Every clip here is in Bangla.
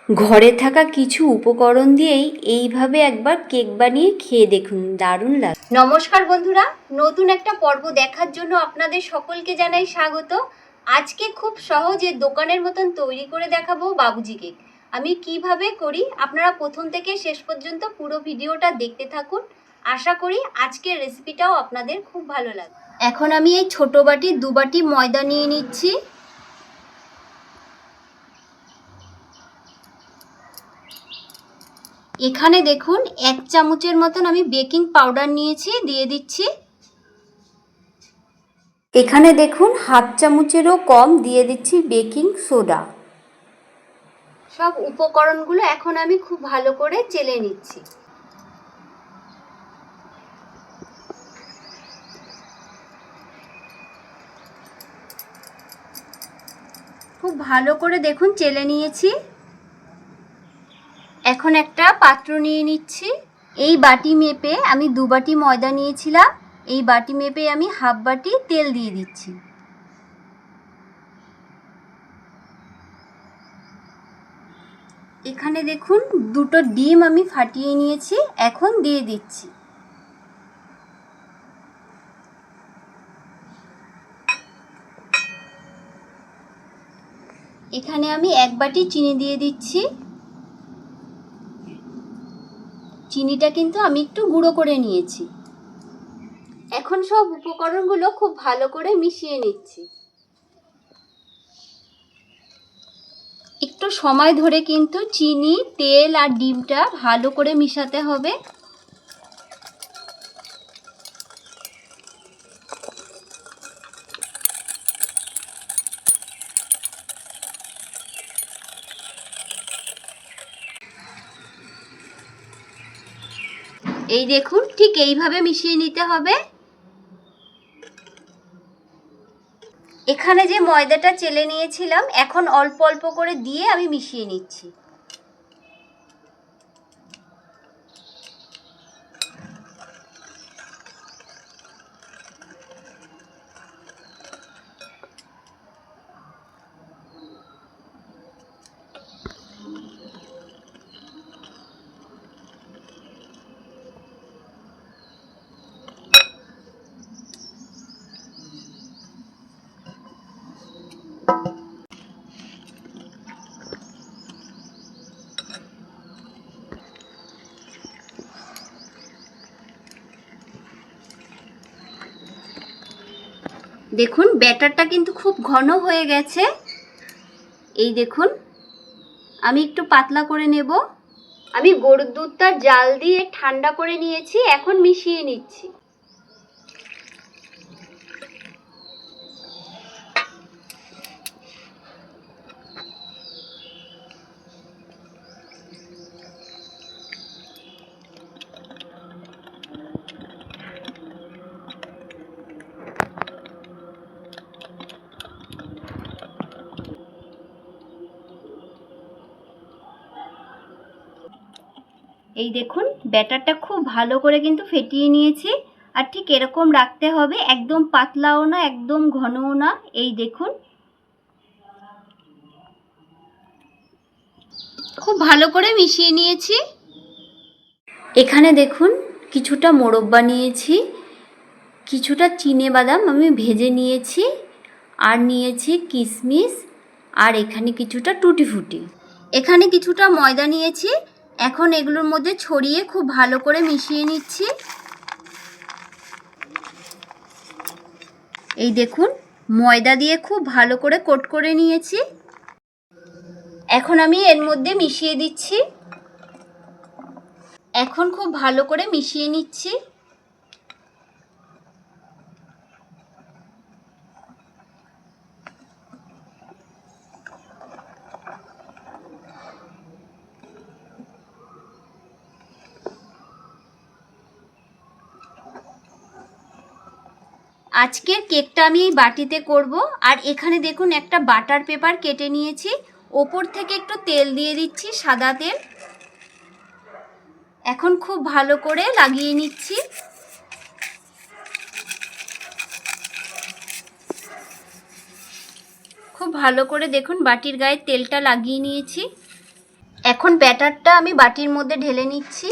ঘরে থাকা কিছু উপকরণ দিয়েই এইভাবে একবার কেক বানিয়ে খেয়ে দেখুন, দারুণ লাগে। নমস্কার বন্ধুরা, নতুন একটা পর্ব দেখার জন্য আপনাদের সকলকে জানাই স্বাগত। আজকে খুব সহজে দোকানের মতন তৈরি করে দেখাবো বাবুজি কেক। আমি কিভাবে করি আপনারা প্রথম থেকে শেষ পর্যন্ত পুরো ভিডিওটা দেখতে থাকুন। আশা করি আজকের রেসিপিটাও আপনাদের খুব ভালো লাগবে। এখন আমি এই ছোট বাটি 2 বাটি ময়দা নিয়ে নিচ্ছি। এখানে দেখুন 1 চামচের মতন আমি বেকিং পাউডার নিয়েছি, দিয়ে দিচ্ছি। এখানে দেখুন হাফ চামচেরও কম দিয়ে দিচ্ছি বেকিং সোডা। সব উপকরণগুলো এখন আমি খুব ভালো করে চেলে নিচ্ছি। খুব ভালো করে দেখুন চেলে নিয়েছি। এখন একটা পাত্র নিয়ে নিচ্ছি। এই বাটি মেপে আমি 2 বাটি ময়দা নিয়েছিলাম, এই বাটি মেপে আমি হাফ বাটি তেল দিয়ে দিচ্ছি। এখানে দেখুন 2টো ডিম আমি ফাটিয়ে নিয়েছি, এখন দিয়ে দিচ্ছি। এখানে আমি 1 বাটি চিনি দিয়ে দিচ্ছি। চিনিটা কিন্তু আমি একটু গুঁড়ো করে নিয়েছি। এখন সব উপকরণগুলো খুব ভালো করে মিশিয়ে নিচ্ছি। একটু সময় ধরে কিন্তু চিনি, তেল আর ডিমটা ভালো করে মিশাতে হবে। এই দেখুন ঠিক এইভাবে মিশিয়ে নিতে হবে। এখানে যে ময়দাটা চেলে নিয়েছিলাম এখন অল্প অল্প করে দিয়ে আমি মিশিয়ে নিচ্ছি। দেখুন ব্যাটারটা কিন্তু খুব ঘন হয়ে গেছে। এই দেখুন আমি একটু পাতলা করে নেব। আমি গরুর দুধটা জাল দিয়ে ঠান্ডা করে নিয়েছি, এখন মিশিয়ে নিচ্ছি। এই দেখুন ব্যাটারটা খুব ভালো করে কিন্তু ফেটিয়ে নিয়েছি। আর ঠিক এরকম রাখতে হবে, একদম পাতলাও না একদম ঘনও না। এই দেখুন খুব ভালো করে মিশিয়ে নিয়েছি। এখানে দেখুন কিছুটা মোরব্বা নিয়েছি, কিছুটা চিনে বাদাম আমি ভেজে নিয়েছি, আর নিয়েছি কিশমিশ, আর এখানে কিছুটা টুটি ফুটি। এখানে কিছুটা ময়দা নিয়েছি, এখন এগুলোর মধ্যে ছড়িয়ে খুব ভালো করে মিশিয়ে নিচ্ছি। এই দেখুন ময়দা দিয়ে খুব ভালো করে কোট করে নিয়েছি। এখন আমি এর মধ্যে মিশিয়ে দিচ্ছি। এখন খুব ভালো করে মিশিয়ে নিচ্ছি। আজকের কেকটা আমি এই বাটিতে করব। আর এখানে দেখুন একটা বাটার পেপার কেটে নিয়েছি, ওপর থেকে একটু তেল দিয়ে দিচ্ছি, সাদা তেল। এখন খুব ভালো করে লাগিয়ে নিচ্ছি। খুব ভালো করে দেখুন বাটির গায়ে তেলটা লাগিয়ে নিয়েছি। এখন ব্যাটারটা আমি বাটির মধ্যে ঢেলে নিচ্ছি।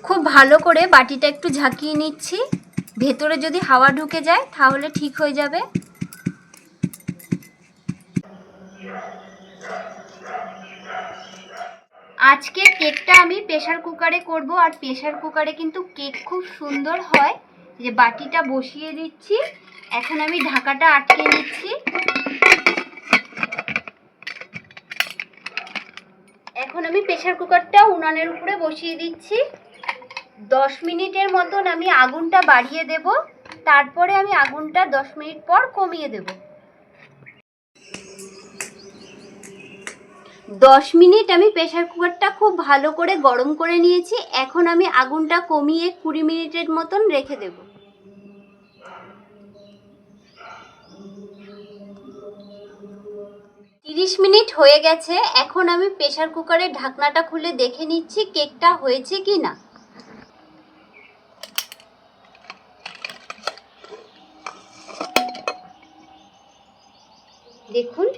খুব ভালো করে বাটিটা একটু ঝাঁকিয়ে নিচ্ছি, ভেতরে যদি হাওয়া ঢুকে যায় তাহলে ঠিক হয়ে যাবে। আজকে কেকটা আমি প্রেসার কুকারে করব, আর প্রেসার কুকারে কিন্তু কেক খুব সুন্দর হয়। যে বাটিটা বসিয়ে দিচ্ছি, এখন আমি ঢাকাটা আটকে নিচ্ছি। এখন আমি প্রেসার কুকারটা উনানের উপরে বসিয়ে দিচ্ছি। 10 মিনিটের মতন আমি আগুনটা বাড়িয়ে দেব, তারপরে আমি আগুনটা 10 মিনিট পর কমিয়ে দেব। 10 মিনিট আমি প্রেসার কুকারটা খুব ভালো করে গরম করে নিয়েছি। এখন আমি আগুনটা কমিয়ে 20 মিনিটের মতন রেখে দেব। 30 মিনিট হয়ে গেছে। এখন আমি প্রেসার কুকারের ঢাকনাটা খুলে দেখে নিচ্ছি কেকটা হয়েছে কি না। দেখুন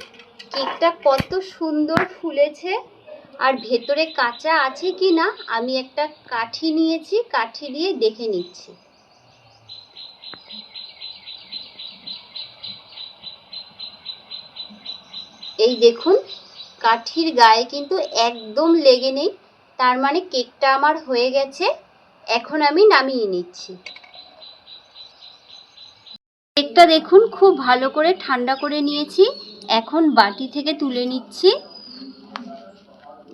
কেকটা কত সুন্দর ফুলেছে, আর ভেতরে কাঁচা আছে কি না আমি একটা কাঠি নিয়েছি, কাঠি দিয়ে দেখে নিচ্ছি। এই দেখুন কাঠির গায়ে কিন্তু একদম লেগে নেই, তার মানে কেকটা আমার হয়ে গেছে। এখন আমি নামিয়ে নিচ্ছি। কেকটা দেখুন খুব ভালো করে ঠান্ডা করে নিয়েছি, এখন বাটি থেকে তুলে নিচ্ছি।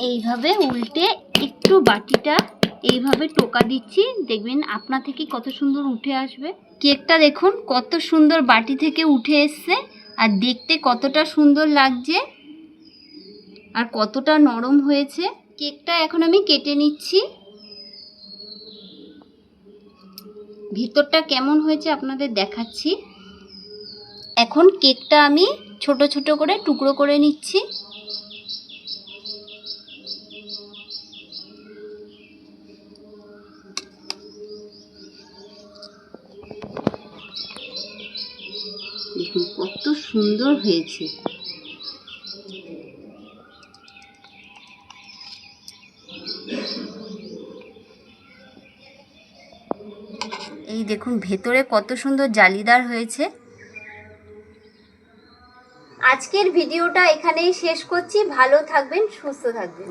এইভাবে উল্টে একটু বাটিটা এইভাবে টোকা দিচ্ছি, দেখবেন আপনা থেকে কত সুন্দর উঠে আসবে। কেকটা দেখুন কত সুন্দর বাটি থেকে উঠে এসছে, আর দেখতে কতটা সুন্দর লাগছে, আর কতটা নরম হয়েছে। কেকটা এখন আমি কেটে নিচ্ছি। ভিতরটা কেমন হয়েছে আপনাদের দেখাচ্ছি। এখন কেকটা আমি ছোট ছোট করে টুকরো করে নিচ্ছি। দেখুন কত সুন্দর হয়েছে। এই দেখুন ভেতরে কত সুন্দর জালিদার হয়েছে। আজকের ভিডিওটা এখানেই শেষ করছি। ভালো থাকবেন, সুস্থ থাকবেন।